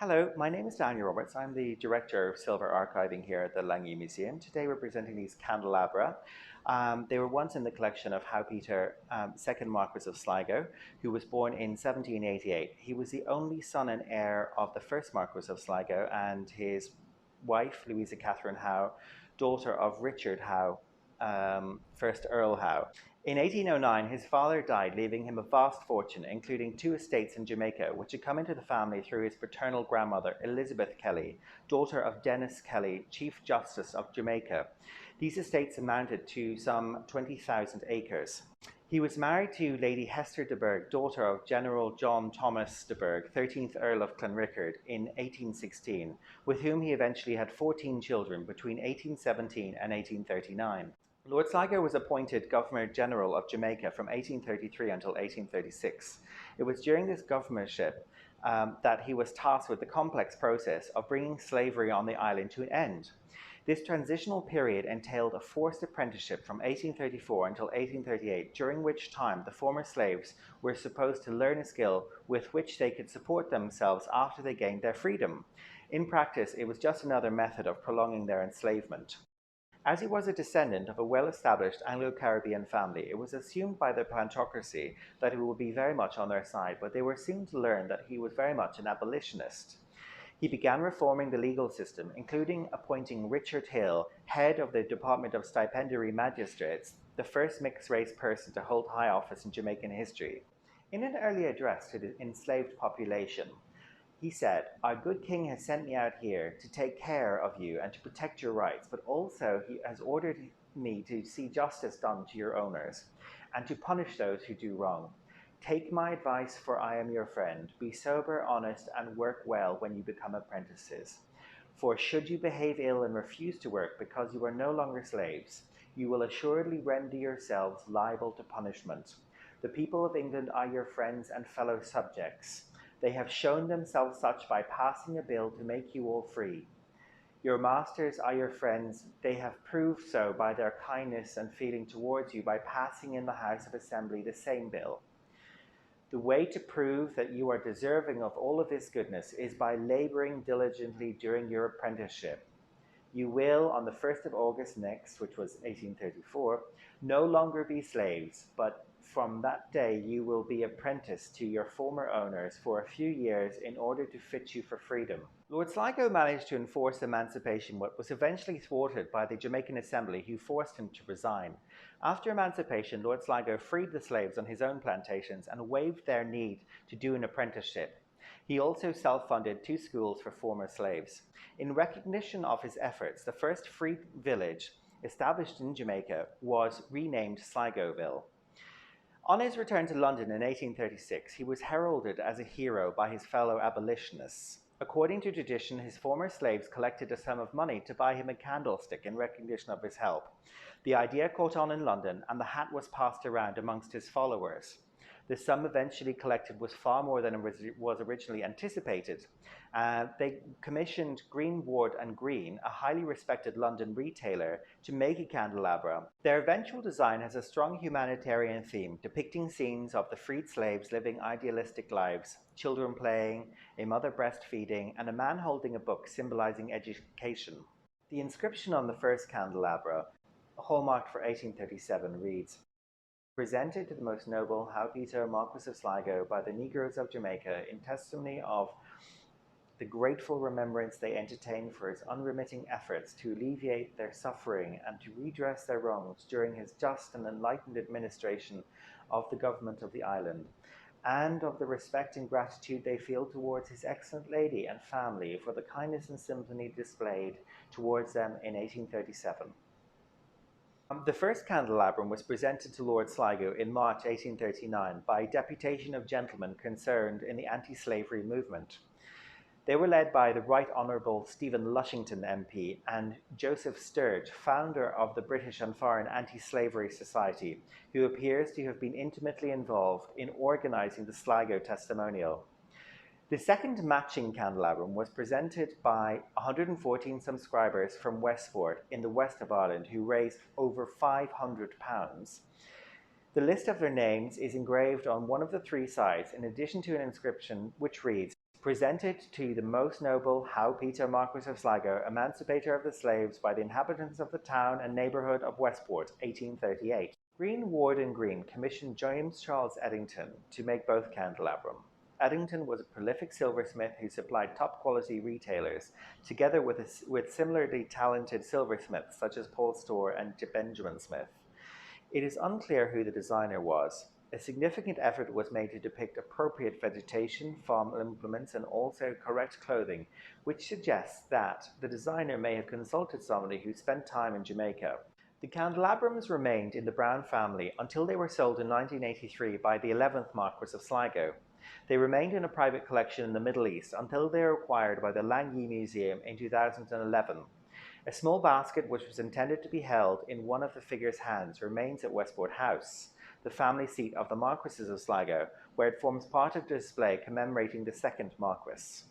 Hello, my name is Daniel Roberts. I'm the Director of Silver Archiving here at the Liang Yi Museum. Today we're presenting these candelabra. They were once in the collection of How Peter, 2nd Marquis of Sligo, who was born in 1788. He was the only son and heir of the 1st Marquis of Sligo and his wife, Louisa Catherine Howe, daughter of Richard Howe, 1st Earl Howe. In 1809, his father died, leaving him a vast fortune, including 2 estates in Jamaica, which had come into the family through his paternal grandmother, Elizabeth Kelly, daughter of Dennis Kelly, Chief Justice of Jamaica. These estates amounted to some 20,000 acres. He was married to Lady Hester de Burgh, daughter of General John Thomas de Burgh, 13th Earl of Clanrickard, in 1816, with whom he eventually had 14 children between 1817 and 1839. Lord Sligo was appointed Governor-General of Jamaica from 1833 until 1836. It was during this governorship that he was tasked with the complex process of bringing slavery on the island to an end. This transitional period entailed a forced apprenticeship from 1834 until 1838, during which time the former slaves were supposed to learn a skill with which they could support themselves after they gained their freedom. In practice, it was just another method of prolonging their enslavement. As he was a descendant of a well-established Anglo-Caribbean family, it was assumed by the plantocracy that he would be very much on their side, but they were soon to learn that he was very much an abolitionist. He began reforming the legal system, including appointing Richard Hill, head of the Department of Stipendiary Magistrates, the first mixed-race person to hold high office in Jamaican history. In an early address to the enslaved population, he said, "Our good king has sent me out here to take care of you and to protect your rights, but also he has ordered me to see justice done to your owners and to punish those who do wrong. Take my advice, for I am your friend. Be sober, honest, and work well when you become apprentices. For should you behave ill and refuse to work because you are no longer slaves, you will assuredly render yourselves liable to punishment. The people of England are your friends and fellow subjects. They have shown themselves such by passing a bill to make you all free. Your masters are your friends. They have proved so by their kindness and feeling towards you by passing in the House of Assembly the same bill. The way to prove that you are deserving of all of this goodness is by laboring diligently during your apprenticeship. You will, on the 1st of August next, which was 1834, no longer be slaves, but from that day you will be apprenticed to your former owners for a few years in order to fit you for freedom." Lord Sligo managed to enforce emancipation, but was eventually thwarted by the Jamaican Assembly, who forced him to resign. After emancipation, Lord Sligo freed the slaves on his own plantations and waived their need to do an apprenticeship. He also self-funded 2 schools for former slaves. In recognition of his efforts, the first free village established in Jamaica was renamed Sligoville. On his return to London in 1836, he was heralded as a hero by his fellow abolitionists. According to tradition, his former slaves collected a sum of money to buy him a candlestick in recognition of his help. The idea caught on in London, and the hat was passed around amongst his followers. The sum eventually collected was far more than was originally anticipated. They commissioned Green, Ward and Green, a highly respected London retailer, to make a candelabra. Their eventual design has a strong humanitarian theme, depicting scenes of the freed slaves living idealistic lives, children playing, a mother breastfeeding, and a man holding a book symbolizing education. The inscription on the first candelabra, hallmarked for 1837, reads, "Presented to the most noble How Peter, Marquis of Sligo, by the Negroes of Jamaica, in testimony of the grateful remembrance they entertain for his unremitting efforts to alleviate their suffering and to redress their wrongs during his just and enlightened administration of the government of the island, and of the respect and gratitude they feel towards his excellent lady and family for the kindness and sympathy displayed towards them in 1837. The first candelabrum was presented to Lord Sligo in March 1839 by a deputation of gentlemen concerned in the anti-slavery movement. They were led by the Right Honourable Stephen Lushington MP and Joseph Sturge, founder of the British and Foreign Anti-Slavery Society, who appears to have been intimately involved in organising the Sligo testimonial. The second matching candelabrum was presented by 114 subscribers from Westport in the west of Ireland who raised over £500. The list of their names is engraved on one of the 3 sides, in addition to an inscription which reads, presented to the most noble Hou Peter Marquis of Sligo, emancipator of the slaves, by the inhabitants of the town and neighbourhood of Westport, 1838. Green, Ward and Green commissioned James Charles Eddington to make both candelabrum. Eddington was a prolific silversmith who supplied top-quality retailers, together with similarly talented silversmiths such as Paul Storr and Benjamin Smith. It is unclear who the designer was. A significant effort was made to depict appropriate vegetation, farm implements, and also correct clothing, which suggests that the designer may have consulted somebody who spent time in Jamaica. The candelabrums remained in the Brown family until they were sold in 1983 by the 11th Marquis of Sligo. They remained in a private collection in the Middle East until they were acquired by the Liang Yi Museum in 2011. A small basket which was intended to be held in one of the figure's hands remains at Westport House, the family seat of the Marquises of Sligo, where it forms part of the display commemorating the second Marquis.